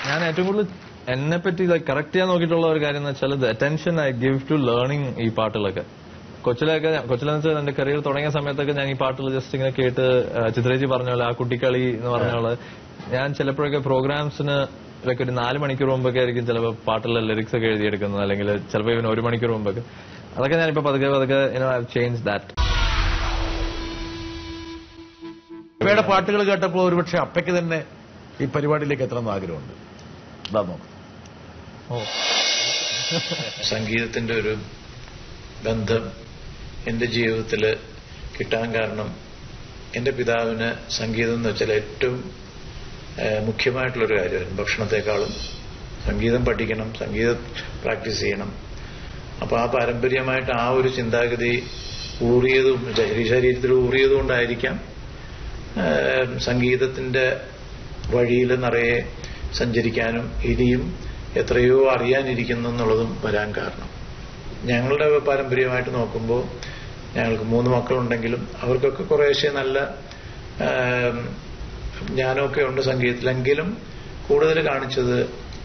ഞാൻ ഏറ്റവും കൂടുതൽ എന്നെ പറ്റി കറക്റ്റ് ചെയ്യാൻ നോക്കിയിട്ടുള്ള ഒരു കാര്യം എന്ന് വെച്ചാൽ attention I give to learning ഈ പാട്ടുകളൊക്കെ. കൊച്ചിലെന്ന് വെച്ചാൽ എന്റെ കരിയർ തുടങ്ങിയ സമയത്തൊക്കെ ഞാൻ ഈ പാട്ടുകൾ ജസ്റ്റ് ഇങ്ങനെ കേട്ട് ചിത്രേജി പറഞ്ഞ പോലെ ആ കുട്ടിക്കളി എന്ന് പറഞ്ഞ പോലെ ഞാൻ ചിലപ്പോഴൊക്കെ പ്രോഗ്രാംസിന് ലൈക്ക് ഒരു 4 മണിക്കൂർ മുമ്പൊക്കെ ആയിരിക്കും ചിലപ്പോൾ പാട്ടിലെ ലിറിക്സ് ഒക്കെ എഴുതിയെടുക്കുന്നത്, അല്ലെങ്കിൽ ചിലപ്പോൾ ഇവന് 1 മണിക്കൂർ മുമ്പൊക്കെ. അതൊക്കെ ഞാനിപ്പോ പതുക്കെ ചേഞ്ച് ദാറ്റ്. അപ്പയുടെ പാട്ടുകൾ കേട്ടപ്പോൾ ഒരുപക്ഷെ അപ്പയ്ക്ക് തന്നെ ഈ പരിപാടിയിലേക്ക് എത്തണമെന്ന് ആഗ്രഹമുണ്ട്. ഇതാ നോക്കാം. സംഗീതത്തിന്റെ ഒരു ബന്ധം എന്റെ ജീവിതത്തിൽ കിട്ടാൻ കാരണം എന്റെ പിതാവിന് സംഗീതം എന്ന് വെച്ചാൽ ഏറ്റവും മുഖ്യമായിട്ടുള്ളൊരു കാര്യമായിരുന്നു. ഭക്ഷണത്തെക്കാളും സംഗീതം പഠിക്കണം, സംഗീതം പ്രാക്ടീസ് ചെയ്യണം. അപ്പൊ ആ പാരമ്പര്യമായിട്ട് ആ ഒരു ചിന്താഗതി ശരീരത്തിൽ ഊറിയതുകൊണ്ടായിരിക്കാം സംഗീതത്തിന്റെ വഴിയിൽ നിറയെ സഞ്ചരിക്കാനും ഇനിയും എത്രയോ അറിയാനിരിക്കുന്നു എന്നുള്ളതും വരാൻ കാരണം. ഞങ്ങളുടെ പാരമ്പര്യമായിട്ട് നോക്കുമ്പോൾ ഞങ്ങൾക്ക് 3 മക്കളുണ്ടെങ്കിലും അവർക്കൊക്കെ കുറേശ്ശെ നല്ല ജ്ഞാനമൊക്കെ ഉണ്ട് സംഗീതത്തിലെങ്കിലും കൂടുതൽ കാണിച്ചത്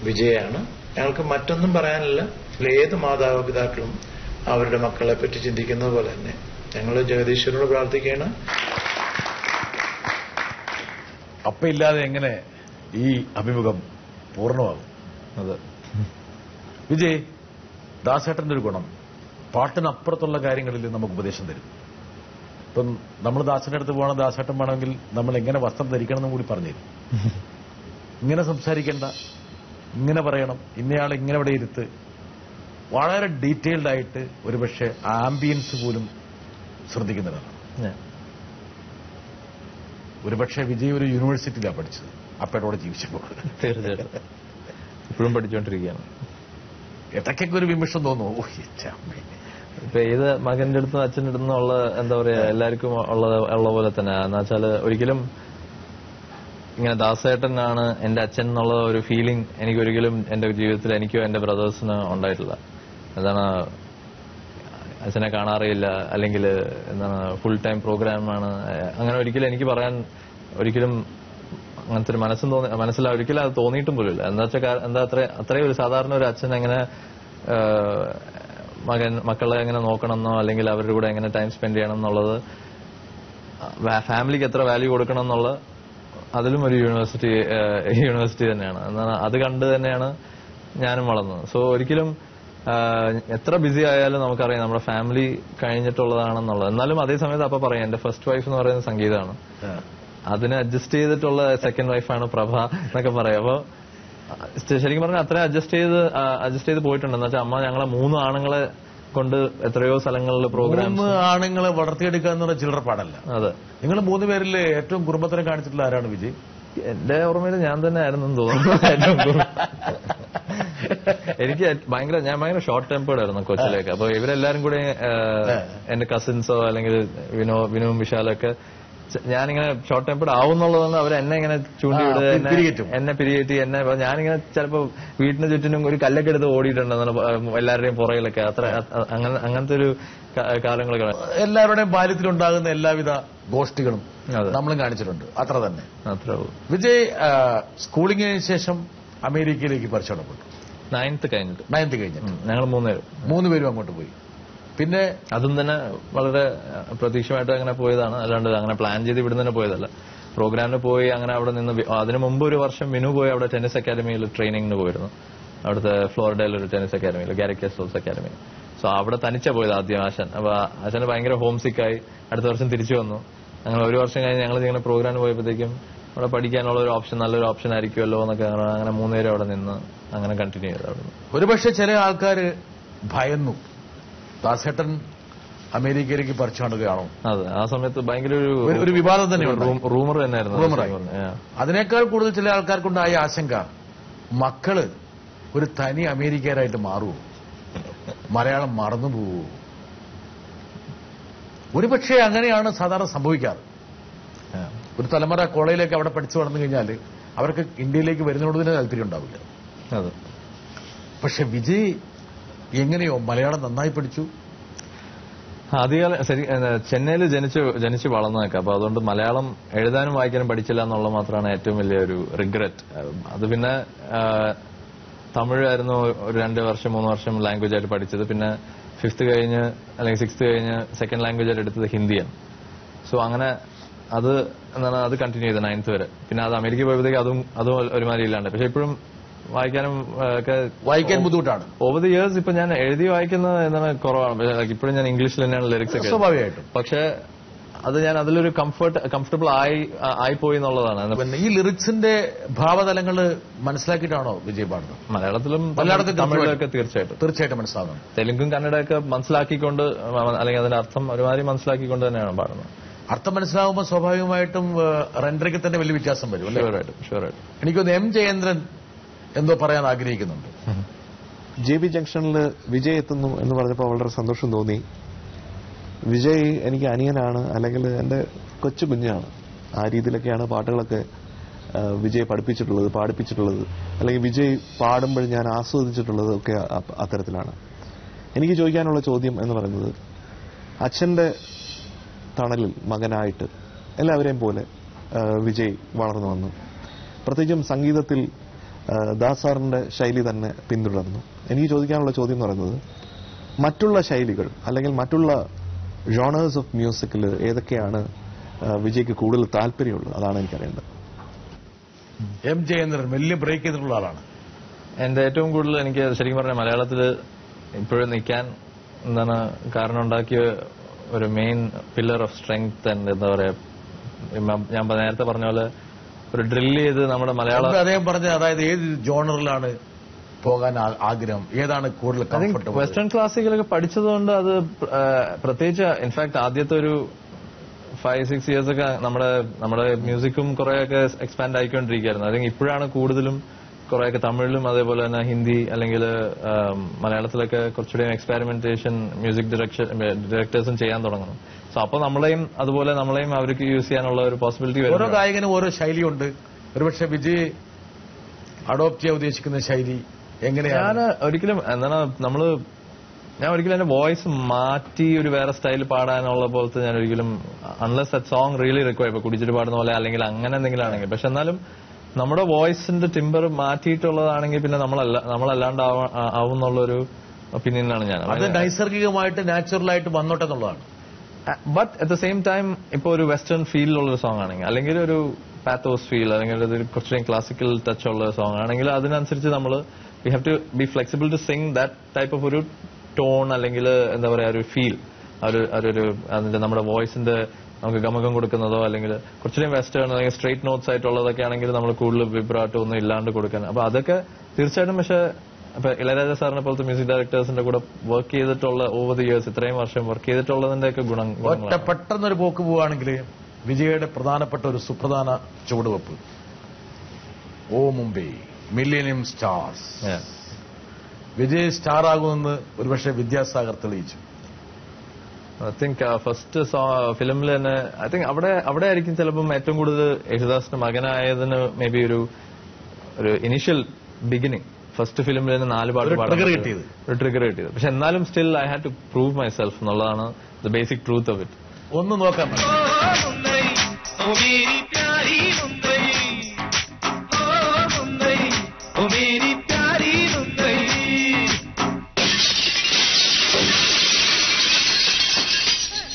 വിജയാണ്. ഞങ്ങൾക്ക് മറ്റൊന്നും പറയാനില്ല. ഏത് മാതാപിതാക്കളും അവരുടെ മക്കളെ പറ്റി ചിന്തിക്കുന്നത് പോലെ തന്നെ ഞങ്ങൾ ജഗദീശ്വരനോട് പ്രാർത്ഥിക്കുകയാണ്. അപ്പയില്ലാതെ എങ്ങനെ ഈ അഭിമുഖം പൂർണ്ണമാകും? അതെ. വിജയ്, ദാസേട്ടന്റെ ഒരു ഗുണം പാട്ടിനപ്പുറത്തുള്ള കാര്യങ്ങളിൽ നമുക്ക് ഉപദേശം തരും. ഇപ്പം നമ്മൾ ദാസന്റെ അടുത്ത് പോകണം, ദാസേട്ടൻ വേണമെങ്കിൽ നമ്മൾ എങ്ങനെ വസ്ത്രം ധരിക്കണം എന്നും കൂടി പറഞ്ഞു തരും. ഇങ്ങനെ സംസാരിക്കേണ്ട, ഇങ്ങനെ പറയണം, ഇന്നയാളെ ഇങ്ങനെ ഇവിടെ ഇരുത്ത്, വളരെ ഡീറ്റെയിൽഡ് ആയിട്ട് ഒരുപക്ഷെ ആംബിയൻസ് പോലും ശ്രദ്ധിക്കുന്നതാണ്. ഒരുപക്ഷെ വിജയ് ഒരു യൂണിവേഴ്സിറ്റിയിലാണ് പഠിച്ചത് അപ്പയോടെ ജീവിച്ചപ്പോൾ. തീർച്ചയായിട്ടും ഇപ്പോഴും പഠിച്ചുകൊണ്ടിരിക്കുകയാണ്. ഇടയ്ക്കൊക്കെ ഒരു വിമർശം തോന്നുന്നു, ഇപ്പൊ ഏത് മകന്റെ അടുത്തും അച്ഛൻ്റെ അടുത്തും ഉള്ള എന്താ പറയാ എല്ലാവർക്കും ഉള്ള പോലെ തന്നെ. എന്ന് വെച്ചാൽ ഒരിക്കലും ഇങ്ങനെ ദാസേട്ടനാണ് എന്റെ അച്ഛൻ എന്നുള്ള ഒരു ഫീലിംഗ് എനിക്കൊരിക്കലും എന്റെ ജീവിതത്തിൽ എനിക്കോ എന്റെ ബ്രദേഴ്സിനോ ഉണ്ടായിട്ടില്ല. എന്താണ് അച്ഛനെ കാണാറില്ല, അല്ലെങ്കിൽ എന്താണ് ഫുൾ ടൈം പ്രോഗ്രാമാണ്, അങ്ങനെ ഒരിക്കലും എനിക്ക് പറയാൻ ഒരിക്കലും അങ്ങനത്തെ ഒരു മനസ്സിൽ ഒരിക്കലും അത് തോന്നിയിട്ടും പോലുമില്ല. എന്താ അത്രയും ഒരു സാധാരണ ഒരു അച്ഛൻ എങ്ങനെ മക്കളെ എങ്ങനെ നോക്കണമെന്നോ അല്ലെങ്കിൽ അവരുടെ കൂടെ എങ്ങനെ ടൈം സ്പെൻഡ് ചെയ്യണം എന്നുള്ളത്, ഫാമിലിക്ക് എത്ര വാല്യൂ കൊടുക്കണം എന്നുള്ള അതിലും ഒരു യൂണിവേഴ്സിറ്റി തന്നെയാണ്. എന്നാൽ അത് കണ്ട് തന്നെയാണ് ഞാനും വളർന്നത്. സോ ഒരിക്കലും എത്ര ബിസി ആയാലും നമുക്കറിയാം നമ്മുടെ ഫാമിലി കഴിഞ്ഞിട്ടുള്ളതാണെന്നുള്ളത്. എന്നാലും അതേ സമയത്ത് അപ്പൊ പറയാം എന്റെ ഫസ്റ്റ് വൈഫ് എന്ന് പറയുന്നത് സംഗീതമാണ്, അതിനെ അഡ്ജസ്റ്റ് ചെയ്തിട്ടുള്ള സെക്കൻഡ് വൈഫാണ് പ്രഭ എന്നൊക്കെ പറയാം. അപ്പൊ ശരിക്കും പറഞ്ഞാൽ അത്രയും അഡ്ജസ്റ്റ് ചെയ്ത് പോയിട്ടുണ്ട്. എന്ന് വെച്ചാൽ അമ്മ ഞങ്ങളെ 3 ആണുങ്ങളെ കൊണ്ട് എത്രയോ സ്ഥലങ്ങളിൽ പ്രോഗ്രാം. ആണുങ്ങളെ വളർത്തിയെടുക്കുക എന്നുള്ള ചില്ലറ പാടല്ല. അതെ. നിങ്ങൾ 3 പേരിൽ ഏറ്റവും കുടുംബത്തിനെ കാണിച്ചിട്ടുള്ള ആരാണ് വിജയ്? എന്റെ ഓർമ്മയിൽ ഞാൻ തന്നെ ആയിരുന്നെന്ന് തോന്നുന്നു. എനിക്ക് ഞാൻ ഭയങ്കര ഷോർട്ട് ടെമ്പേർഡ് ആയിരുന്നു കൊച്ചിലേക്ക്. അപ്പൊ ഇവരെല്ലാരും കൂടെ എന്റെ കസിൻസോ അല്ലെങ്കിൽ വിനുവും വിശാലൊക്കെ ഞാനിങ്ങനെ ഷോർട്ട് ടെമ്പേർഡ് ആവുന്നുള്ളതെന്ന് അവർ എന്നെ ഇങ്ങനെ ചൂണ്ടിവിടുക, എന്നെ പിരിയേറ്റി എന്നെ. ഞാനിങ്ങനെ ചിലപ്പോ വീട്ടിന് ചുറ്റിനും ഒരു കല്ലൊക്കെ എടുത്ത് ഓടിയിട്ടുണ്ടെന്നാണ് എല്ലാവരുടെയും പുറകിലൊക്കെ. അങ്ങനത്തെ ഒരു കാലങ്ങളൊക്കെ. എല്ലാവരുടെയും ബാല്യത്തിലുണ്ടാകുന്ന എല്ലാവിധ ഗോഷ്ഠികളും നമ്മളും കാണിച്ചിട്ടുണ്ട്. അത്ര തന്നെ. വിജയ് സ്കൂളിങ്ങിന് ശേഷം അമേരിക്കയിലേക്ക് പരിചയപ്പെട്ടു. 9th കഴിഞ്ഞിട്ട് ഞങ്ങൾ 3 പേരും അങ്ങോട്ട് പോയി. പിന്നെ അതും തന്നെ വളരെ പ്രതീക്ഷമായിട്ട് അങ്ങനെ പോയതാണ്, അല്ലാണ്ട് അങ്ങനെ പ്ലാൻ ചെയ്ത് ഇവിടെ തന്നെ പോയതല്ല. പ്രോഗ്രാമിന് പോയി അങ്ങനെ അവിടെ നിന്ന്. അതിനു മുമ്പ് ഒരു വർഷം മിനു പോയി അവിടെ ടെന്നീസ് അക്കാദമിയിൽ ട്രെയിനിങ്ങിന് പോയിരുന്നു. അവിടുത്തെ ഫ്ലോറിഡയിൽ ഒരു ടെന്നീസ് അക്കാദമിയിൽ, ഗാരിക് കാസ്ട്രോസ് അക്കാദമി. സോ അവിടെ തനിച്ച പോയത് ആദ്യം ആശാൻ. അപ്പൊ ആശാന് ഭയങ്കര ഹോം സിക്കായി അടുത്ത വർഷം തിരിച്ചു വന്നു. അങ്ങനെ ഒരു വർഷം കഴിഞ്ഞ് ഞങ്ങൾ ഇങ്ങനെ പ്രോഗ്രാമിന് പോയപ്പോഴത്തേക്കും അവിടെ പഠിക്കാനുള്ള ഒരു ഓപ്ഷൻ, നല്ലൊരു ഓപ്ഷൻ ആയിരിക്കുമല്ലോ എന്നൊക്കെ അങ്ങനെ 3 പേരും അവിടെ നിന്ന് അങ്ങനെ കണ്ടിന്യൂ ചെയ്തു. അവിടെ ഒരുപക്ഷെ ചില ആൾക്കാർ ഭയന്നു ദാസേട്ടൻ അമേരിക്കയിലേക്ക് പറിച്ചു കാണുകയാണോ? അതെ, ആ സമയത്ത് ഭയങ്കര ഒരു വിവാദം തന്നെ, റൂമർ തന്നെയായിരുന്നു. അതിനേക്കാൾ കൂടുതൽ ചില ആൾക്കാർക്കുണ്ടായ ആശങ്ക മക്കള് ഒരു തനി അമേരിക്കരായിട്ട് മാറുമോ, മലയാളം മറന്നു പോവോ? ഒരുപക്ഷെ അങ്ങനെയാണ് സാധാരണ സംഭവിക്കാറ്. ഒരു തലമുറ കോളേജിലേക്ക് അവിടെ പഠിച്ചു വളർന്നു കഴിഞ്ഞാൽ അവർക്ക് ഇന്ത്യയിലേക്ക് വരുന്നതോട് തന്നെ താല്പര്യം ഉണ്ടാവില്ല. പക്ഷെ വിജയ് എങ്ങനെയോ മലയാളം നന്നായി പഠിച്ചു. അധികം ശരി ചെന്നൈയിൽ ജനിച്ച് വളർന്നേക്കാം. അപ്പൊ അതുകൊണ്ട് മലയാളം എഴുതാനും വായിക്കാനും പഠിച്ചില്ല എന്നുള്ളത് മാത്രമാണ് ഏറ്റവും വലിയൊരു റിഗ്രറ്റ്. അത് പിന്നെ തമിഴായിരുന്നു ഒരു 2 വർഷം 3 വർഷം ലാംഗ്വേജ് ആയിട്ട് പഠിച്ചത്. പിന്നെ 5th കഴിഞ്ഞ് അല്ലെങ്കിൽ 6th കഴിഞ്ഞ് സെക്കൻഡ് ലാംഗ്വേജ് ആയിട്ട് എടുത്തത് ഹിന്ദിയാണ്. സോ അങ്ങനെ അത് എന്താണ് അത് കണ്ടിന്യൂ ചെയ്തത് 9th വരെ. പിന്നെ അത് അമേരിക്ക പോയപ്പോഴത്തേക്ക് അതും ഒരുമാതിരി ഇല്ലാണ്ട്. പക്ഷെ ഇപ്പോഴും വായിക്കാനും ഒക്കെ വായിക്കാൻ ബുദ്ധിമുട്ടാണ്. ഓവർ ദി ഇയേഴ്സ് ഇപ്പൊ ഞാൻ എഴുതി വായിക്കുന്നത് എന്താണ് കുറവാണ്. ഇപ്പോഴും ഞാൻ ഇംഗ്ലീഷിൽ തന്നെയാണ് ലിറിക്സ് ഒക്കെ. സ്വാഭാവികമായിട്ടും. പക്ഷെ അത് ഞാൻ അതിലൊരു കംഫർട്ടബിൾ ആയിപ്പോയി എന്നുള്ളതാണ്. പിന്നെ ഈ ലിറിക്സിന്റെ ഭാവതലങ്ങൾ മനസ്സിലാക്കിയിട്ടാണോ വിജയ് പാടുന്നത്? മലയാളത്തിലും തമിഴിലൊക്കെ തീർച്ചയായിട്ടും മനസ്സിലാകും. തെലുങ്കും കന്നഡയൊക്കെ മനസ്സിലാക്കിക്കൊണ്ട് അല്ലെങ്കിൽ അതിന്റെ അർത്ഥം ഒരുമാതിരി മനസ്സിലാക്കിക്കൊണ്ട് തന്നെയാണ് പാടുന്നത്. അർത്ഥം മനസ്സിലാകുമ്പോൾ സ്വാഭാവികമായിട്ടും റെൻഡറിക്ക് തന്നെ വലിയ വ്യത്യാസം വരും. ഷുവറായിട്ടും. എനിക്കൊന്ന് എം ജയേന്ദ്രൻ എന്തോ പറയാൻ ആഗ്രഹിക്കുന്നുണ്ട്. JB ജംഗ്ഷനിൽ വിജയ് എത്തുന്നു എന്ന് പറഞ്ഞപ്പോൾ വളരെ സന്തോഷം തോന്നി. വിജയ് എനിക്ക് അനിയനാണ്, അല്ലെങ്കിൽ എന്റെ കൊച്ചു കുഞ്ഞാണ്. ആ രീതിയിലൊക്കെയാണ് പാട്ടുകളൊക്കെ വിജയ് പാടിപ്പിച്ചിട്ടുള്ളത്, അല്ലെങ്കിൽ വിജയ് പാടുമ്പോൾ ഞാൻ ആസ്വദിച്ചിട്ടുള്ളത് ഒക്കെ അത്തരത്തിലാണ്. എനിക്ക് ചോദിക്കാനുള്ള ചോദ്യം എന്ന് പറയുന്നത്, അച്ഛന്റെ തണലിൽ മകനായിട്ട് എല്ലാവരെയും പോലെ വിജയ് വളർന്നു വന്നു. പ്രത്യേകിച്ചും സംഗീതത്തിൽ ദാസാറിന്റെ ശൈലി തന്നെ പിന്തുടർന്നു. എനിക്ക് ചോദിക്കാനുള്ള ചോദ്യം എന്ന് പറയുന്നത്, മറ്റുള്ള ശൈലികൾ അല്ലെങ്കിൽ മറ്റുള്ള ജോണേഴ്സ് ഓഫ് മ്യൂസിക്കിൽ ഏതൊക്കെയാണ് വിജയ്ക്ക് കൂടുതൽ താല്പര്യമുള്ളത്? അതാണ് എനിക്കറിയേണ്ടത്. എം ജയേന്ദ്രൻ വലിയ ബ്രേക്ക് ചെയ്തിട്ടുള്ള ആളാണ്. എന്റെ ഏറ്റവും കൂടുതൽ എനിക്ക് ശരിക്കും പറഞ്ഞാൽ മലയാളത്തിൽ ഇപ്പോഴും നിൽക്കാൻ എന്താണ് കാരണം ഉണ്ടാക്കിയ ഒരു main pillar of strength and എന്താ പറയാ, ഞാൻ നേരത്തെ പറഞ്ഞ പോലെ ഒരു ഡ്രില്ല് ചെയ്ത് നമ്മുടെ മലയാളം അദ്ദേഹം പറഞ്ഞ, അതായത് ഏത് ജോണറിലാണ് പോകാൻ ആഗ്രഹം, ഏതാണ് കൂടുതൽ കംഫർട്ടബിൾ? വെസ്റ്റേൺ ക്ലാസിക്കലൊക്കെ പഠിച്ചതുകൊണ്ട് അത് പ്രത്യേകിച്ച് ഇൻഫാക്ട് ആദ്യത്തെ ഒരു 5-6 ഇയേഴ്സ് ഒക്കെ നമ്മുടെ മ്യൂസിക്കും കുറെയൊക്കെ എക്സ്പാൻഡ് ആയിക്കൊണ്ടിരിക്കുകയായിരുന്നു. അല്ലെങ്കിൽ ഇപ്പോഴാണ് കൂടുതലും കുറെയൊക്കെ തമിഴിലും അതേപോലെ തന്നെ ഹിന്ദി അല്ലെങ്കിൽ മലയാളത്തിലൊക്കെ കുറച്ചുകൂടി എക്സ്പെരിമെന്റേഷൻ മ്യൂസിക് ഡയറക്ടേഴ്സും ചെയ്യാൻ തുടങ്ങണം. സോ അപ്പൊ അതുപോലെ നമ്മളെയും അവർക്ക് യൂസ് ചെയ്യാനുള്ള ഒരു പോസിബിലിറ്റി വരും. ഓരോ ഗായകനും ഓരോ ശൈലിയുണ്ട്. ഒരുപക്ഷെ വിജയ് അഡോപ്റ്റ് ചെയ്യാൻ ഉദ്ദേശിക്കുന്ന ശൈലി എങ്ങനെയാണ്? ഞാൻ ഒരിക്കലും എന്റെ വോയിസ് മാറ്റി ഒരു വേറെ സ്റ്റൈൽ പാടാനുള്ള പോലത്തെ ഞാൻ ഒരിക്കലും, unless that song really require, ഇപ്പൊ കുടിച്ചിട്ട് പാടുന്ന പോലെ അല്ലെങ്കിൽ അങ്ങനെ എന്തെങ്കിലും ആണെങ്കിൽ. പക്ഷെ എന്നാലും നമ്മുടെ വോയിസിന്റെ ടിമ്പർ മാറ്റിയിട്ടുള്ളതാണെങ്കിൽ പിന്നെ നമ്മളല്ലാണ്ട് ആവുന്നുള്ളൊരു ഒപ്പീനിയനാണ് ഞാൻ. അത് നൈസർഗികമായിട്ട് നാച്ചുറലായിട്ട് വന്നോട്ടെ എന്നുള്ളതാണ്. But at the same time ഇപ്പൊ ഒരു വെസ്റ്റേൺ ഫീലിലുള്ളൊരു സോങ് ആണെങ്കിൽ, അല്ലെങ്കിൽ ഒരു പാത്തോസ് ഫീൽ, അല്ലെങ്കിൽ ഒരു കുറച്ചുകൂടി ക്ലാസിക്കൽ ടച്ച് ഉള്ള സോങ് ആണെങ്കിൽ അതിനനുസരിച്ച് നമ്മൾ we have to be flexible to sing that type of ഒരു ടോൺ, അല്ലെങ്കിൽ എന്താ പറയാ ഒരു ഫീൽ, അതിന്റെ നമ്മുടെ വോയിസിന്റെ നമുക്ക് ഗമകം കൊടുക്കുന്നതോ അല്ലെങ്കിൽ കുറച്ചുകൂടി വെസ്റ്റേൺ അല്ലെങ്കിൽ സ്ട്രേറ്റ് നോട്ട്സ് ആയിട്ടുള്ളതൊക്കെ ആണെങ്കിൽ നമ്മൾ കൂടുതൽ വിബ്രാട്ടോ ഒന്നും ഇല്ലാണ്ട് കൊടുക്കാൻ. അപ്പൊ അതൊക്കെ തീർച്ചയായിട്ടും. പക്ഷെ അപ്പൊ ഇളയരാജ സാറിനെ പോലത്തെ മ്യൂസിക് ഡയറക്ടേഴ്സിന്റെ കൂടെ വർക്ക് ചെയ്തിട്ടുള്ള ഓവർ ദി ഇയേഴ്സ് ഇത്രയും വർഷം വർക്ക് ചെയ്തിട്ടുള്ളതിന്റെ ഒക്കെ ഒറ്റ പെട്ടെന്നൊരു പോക്ക് പോവുകയാണെങ്കിൽ വിജയുടെ പ്രധാനപ്പെട്ട ഒരു സുപ്രധാന ചുവടുവെപ്പ്, ഓ Mumbai millennium stars. Vijay star ആകുമെന്ന് ഒരുപക്ഷെ വിദ്യാസാഗർ തെളിയിച്ചു. ഐ തിങ്ക് ഫസ്റ്റ് ഫിലിമിൽ തന്നെ ഐ തിങ്ക് അവിടെ ആയിരിക്കും ചിലപ്പം ഏറ്റവും കൂടുതൽ യേശുദാസിന്റെ മകനായതിന് മേ ബി ഒരു ഇനീഷ്യൽ ബിഗിനിങ്. ഫസ്റ്റ് ഫിലിമിൽ തന്നെ 4 പാട്ട് ഒരു ട്രിഗർ കിട്ടിയത്. പക്ഷെ എന്നാലും still I had to prove myself എന്നുള്ളതാണ് the basic truth of it. ഒന്ന് നോക്കാം.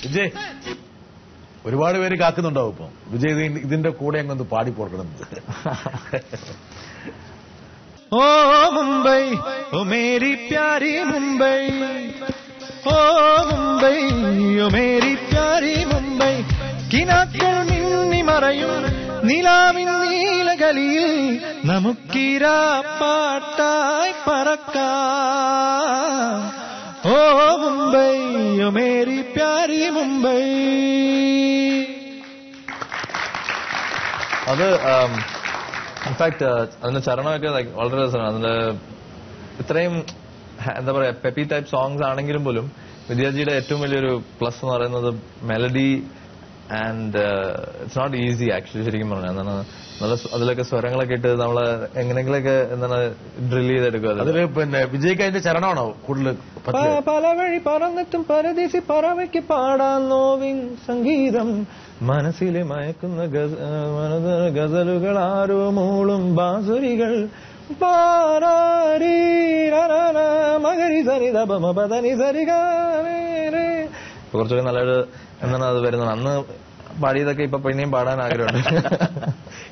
വിജയ്, ഒരുപാട് പേര് കാക്കുന്നുണ്ടാവും ഇപ്പൊ. വിജയ് ഇതിന്റെ കൂടെ അങ്ങൊന്ന് പാടി കൊടുക്കണം. ഓ മുംബൈ ഓ മേരി പ്യാരി മുംബൈ, ഓ മുംബൈ ഓ മേരി പ്യാരി മുംബൈ, കിനാക്കൾ മിന്നി മറയും നിലാവിൻ നീലകലിയിൽ നമുക്കിരാ പാട്ടായി പറക്കാം. ഓ മുംബൈ ഓ മേരി പ്യാരി മുംബൈ. അത് ഇൻഫാക്ട് അതിന്റെ ചരണമൊക്കെ വളരെ രസമാണ്. അതിന്റെ ഇത്രയും എന്താ പറയാ പെപ്പി ടൈപ്പ് സോങ്സ് ആണെങ്കിലും പോലും വിദ്യാജിയുടെ ഏറ്റവും വലിയൊരു പ്ലസ് എന്ന് പറയുന്നത് melody and it's not easy actually ശരിക്കും പറഞ്ഞാൽ. എന്താണ് നല്ല അതിലൊക്കെ സ്വരങ്ങളൊക്കെ ഇട്ട് നമ്മളെ എങ്ങനെങ്കിലൊക്കെ എന്താണ് ഡ്രിൽ ചെയ്തെടുക്കുക. അതില് പിന്നെ വിജയ്ക്ക് അതിന്റെ ചരണമാണോ കൂടുതൽ? പല വഴി പറന്നിട്ടും പരദേശി പറവയ്ക്ക് പാടാൻ നോവിൻ സംഗീതം, മനസ്സിലെ മയക്കുന്ന ഗസലുകൾ ആരോ മൂളും ബാസുരികൾ, മകരി സരി ദപമ പദനി സരിക. കുറച്ചൊക്കെ നല്ലൊരു എന്താണ് അത് വരുന്നത്. അന്ന് പാടിയതൊക്കെ ഇപ്പൊ പിന്നെയും പാടാൻ ആഗ്രഹമുണ്ട്.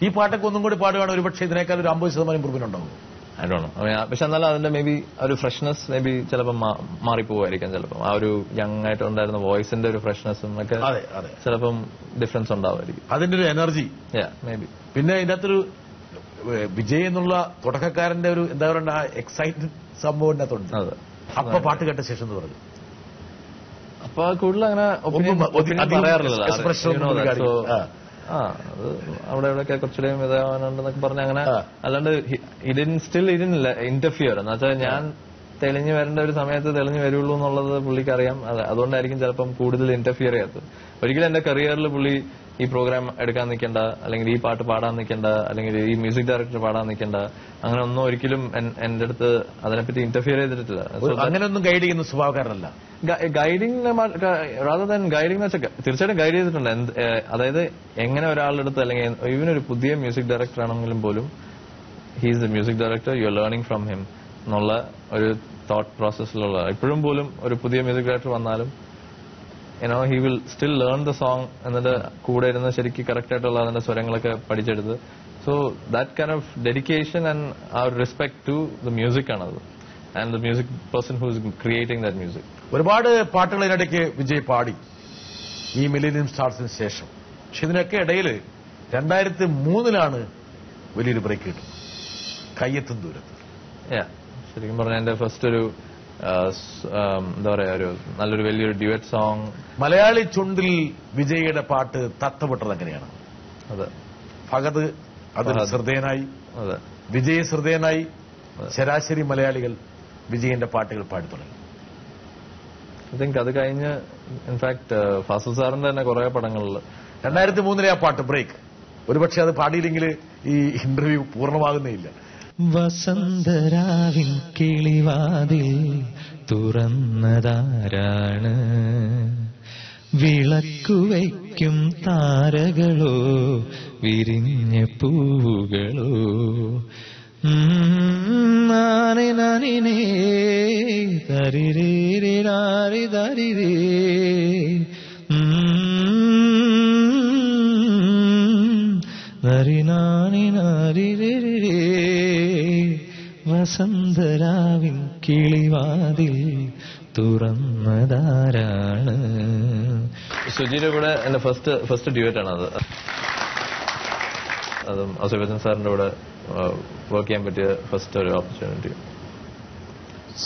ഈ പാട്ടൊക്കെ ഒന്നും കൂടി പാടുകയാണ് ഒരുപക്ഷെ ഇതിനേക്കാൾ ഒരു 50% ഇമ്പ്രൂവ്മെന്റ് ഉണ്ടാവും. ആയിട്ടാണ്. പക്ഷെ എന്നാലും അതിന്റെ മേ ബി ഒരു ഫ്രഷ്നെസ് മേ ബി ചിലപ്പോൾ മാറിപ്പോവായിരിക്കും. ചിലപ്പം ആ ഒരു യങ് ആയിട്ടുണ്ടായിരുന്ന വോയിസിന്റെ ഒരു ഫ്രഷ്നെസ്സും ഒക്കെ ചിലപ്പം ഡിഫറൻസ് ഉണ്ടാവുമായിരിക്കും. അതിന്റെ ഒരു എനർജി മേ ബി. പിന്നെ ഇതിനകത്തൊരു വിജയ് എന്നുള്ള തുടക്കക്കാരന്റെ ഒരു എന്താ പറയുക എക്സൈറ്റഡ് സംഭവം ഇതിനകത്തുണ്ട്. അപ്പൊ പാട്ട് കേട്ട ശേഷം എന്ന് പറഞ്ഞു അപ്പൊ കൂടുതൽ അങ്ങനെ പറയാറില്ല. അത് അവിടെ ഇവിടെയൊക്കെ കുറച്ചുകൂടെയും ഇതാവാനുണ്ടെന്നൊക്കെ പറഞ്ഞ അങ്ങനെ. അല്ലാണ്ട് ഇന്റർഫിയർ എന്ന് വെച്ചാൽ ഞാൻ തെളിഞ്ഞു വരേണ്ട ഒരു സമയത്ത് തെളിഞ്ഞു വരുള്ളൂ എന്നുള്ളത് പുള്ളിക്ക് അറിയാം. അതുകൊണ്ടായിരിക്കും ചിലപ്പം കൂടുതൽ ഇന്റർഫിയർ ചെയ്യാത്തത്. ഒരിക്കലും എന്റെ കരിയറിൽ പുള്ളി ഈ പ്രോഗ്രാം എടുക്കാൻ നിൽക്കേണ്ട, അല്ലെങ്കിൽ ഈ പാട്ട് പാടാൻ നിൽക്കേണ്ട, അല്ലെങ്കിൽ ഈ മ്യൂസിക് ഡയറക്ടർ പാടാൻ നിൽക്കേണ്ട, അങ്ങനെ ഒന്നും ഒരിക്കലും എന്റെ അടുത്ത് അതിനെപ്പറ്റി ഇന്റർഫിയർ ചെയ്തിട്ടില്ല. അങ്ങനെയൊന്നും ഗൈഡ് ചെയ്യുന്ന സ്വഭാവക്കാരനല്ല. ഗൈഡിങ് റാദർ ദാൻ ഗൈഡിംഗ് എന്ന് വെച്ചാൽ തീർച്ചയായിട്ടും ഗൈഡ് ചെയ്തിട്ടുണ്ട്. അതായത് എങ്ങനെ ഒരാളുടെ അടുത്ത്, അല്ലെങ്കിൽ ഈവൻ ഒരു പുതിയ മ്യൂസിക് ഡയറക്ടർ ആണെങ്കിലും പോലും he's the music director, you are learning from him എന്നുള്ള ഒരു തോട്ട് പ്രോസസ്സിലുള്ള. ഇപ്പോഴും പോലും ഒരു പുതിയ മ്യൂസിക് ഡയറക്ടർ വന്നാലും he will still learn the song എന്നിട്ട് കൂടെ ഇരുന്ന് ശരിക്കും കറക്റ്റ് ആയിട്ടുള്ള അതിന്റെ സ്വരങ്ങളൊക്കെ പഠിച്ചെടുത്ത്. So that kind of dedication and our respect to the music ആണത്, and the music person who is creating that music. ഒരുപാട് പാട്ടുകൾ ഇതിനിടയ്ക്ക് വിജയ് പാടി ഈ മില്ലേനിയം സ്റ്റാർസിന് ശേഷം. പക്ഷെ ഇതിനൊക്കെ ഇടയിൽ 2003 വലിയൊരു ബ്രേക്ക് കിട്ടും, കയ്യെത്തും ദൂരത്ത്. ശരിക്കും പറഞ്ഞാൽ എന്റെ ഫസ്റ്റ് ഒരു എന്താ പറയാ ഒരു നല്ലൊരു വലിയൊരു ഡ്യുവറ്റ് സോങ്. മലയാളി ചുണ്ടിൽ വിജയുടെ പാട്ട് തത്തപ്പെട്ടത് എങ്ങനെയാണ്? അതെ, ഭഗത് അതിൽ ശ്രദ്ധേയനായി, വിജയ് ശ്രദ്ധേയനായി, ശരാശരി മലയാളികൾ വിജയന്റെ പാട്ടുകൾ പാടി തുടങ്ങി. ഐ തിങ്ക് അത് കഴിഞ്ഞ് ഇൻഫാക്ട് ഫാസിൽ സാറിന്റെ തന്നെ കുറെ പടങ്ങളിൽ 2003 ആ പാട്ട് ബ്രേക്ക്. ഒരുപക്ഷെ അത് പാടിയില്ലെങ്കിൽ ഈ ഇന്റർവ്യൂ പൂർണ്ണമാകുന്നേയില്ല. വസന്തരാവിൻ കിളിവാതിൽ തുറന്നതാരാണ്, വിളക്കുവയ്ക്കും താരകളോ വിരിഞ്ഞ പൂവുകളോ, നാനിനേ തരിരേരി തരിരേ നരിനാനിനാരിരേ വസന്തരാവിൻ കിളിവാതിൽ തുറന്നതാരാണ്. സുജിയുടെ കൂടെ എന്റെ ഫസ്റ്റ് ഡ്യൂറ്റ് ആണ് അത്. അതും അസുബച്ചൻ സാറിന്റെ കൂടെ വർക്ക് ചെയ്യാൻ പറ്റിയ ഫസ്റ്റ് ഒരു ഓപ്പർച്യൂണിറ്റി.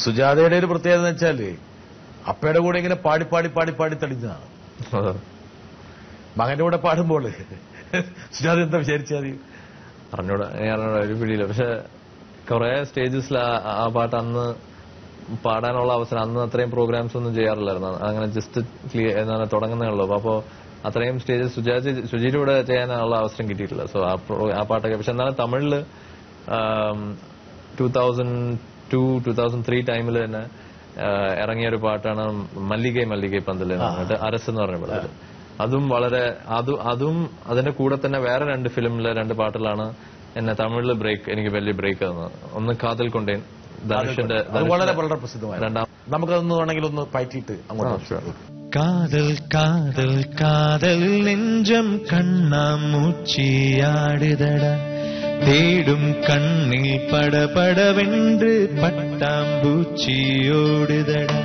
സുജാതയുടെ ഒരു പ്രത്യേകത എന്ന് വെച്ചാല് അപ്പയുടെ കൂടെ ഇങ്ങനെ പാടി പാടി പാടി പാടി തെളിഞ്ഞതാണ്. മകന്റെ കൂടെ പാടുമ്പോൾ സുജാത എന്താ വിചാരിച്ചാൽ അറിഞ്ഞൂടാ, ഒരു പിടിയില്ല. പക്ഷെ കുറെ സ്റ്റേജസിൽ ആ പാട്ട് അന്ന് പാടാനുള്ള അവസരം, അന്ന് അത്രയും പ്രോഗ്രാംസ് ഒന്നും ചെയ്യാറില്ലായിരുന്നു, അങ്ങനെ ജസ്റ്റ് തുടങ്ങുന്നേ ഉള്ളൂ. അപ്പോ അത്രയും സ്റ്റേജസ് സുജിയുടെ കൂടെ ചെയ്യാനുള്ള അവസരം കിട്ടിയിട്ടില്ല. സോ ആ പാട്ടൊക്കെ. പക്ഷെ എന്നാലും തമിഴില് 2002-2003 ടൈമിൽ തന്നെ ഇറങ്ങിയ ഒരു പാട്ടാണ് മല്ലികൈ മല്ലികൈ പന്തല് എന്നിട്ട് അരസ് എന്ന് പറഞ്ഞ പാട്ട്. അതും വളരെ അതും അതിന്റെ കൂടെ തന്നെ വേറെ 2 ഫിലിമിലെ 2 പാട്ടുകളാണ് എന്നെ തമിഴില് എനിക്ക് വലിയ ബ്രേക്ക് തന്നത്. ഒന്ന് കാതൽ കൊണ്ടേൻ, ധനുഷിന്റെ വളരെ വളരെ പ്രസിദ്ധമായ. നമുക്കതൊന്നും വേണമെങ്കിൽ ഒന്ന് പയറ്റിയിട്ട് അങ്ങോട്ട്. കാതൽ കാതൽ കാതൽ നെഞ്ചം കണ്ണാമൂച്ചിയാടുതട, தேடும் கண்ணில் படபடவென்று பட்டாம்பூச்சியோடுதடா,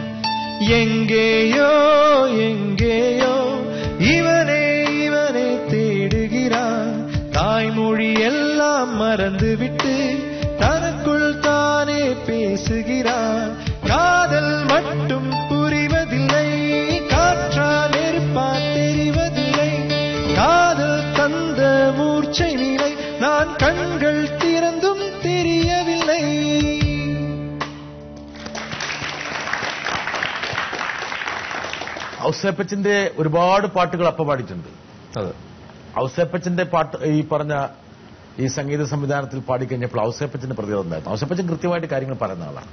எங்கேயோ எங்கேயோ இவனே இவனே தேடுகிறான், தாய்மொழி எல்லாம் மறந்துவிட்டு தனக்குள் தானே பேசுகிறான், காதல் மட்டும் புரிவதில்லை, காற்றால் நெருப்பா தெரிவதில்லை, காதல் தந்த மூர்ச்சை நிலை நான் கண்கள் திறந்தும் தெரியவில்லை. ഔസേപ്പച്ചന്റെ ഒരുപാട് പാട്ടുകൾ അപ്പ പാടിയിട്ടുണ്ട്. അതെ. ഔസേപ്പച്ചന്റെ പാട്ട് ഈ പറഞ്ഞ ഈ സംഗീത സംവിധാനത്തിൽ പാടിക്കഴിഞ്ഞപ്പോൾ ഔസേപ്പച്ചന്റെ പ്രതികരണം ഉണ്ടായിരുന്നു. ഔസേപ്പച്ചൻ കൃത്യമായിട്ട് കാര്യങ്ങൾ പറയുന്ന ആളാണ്.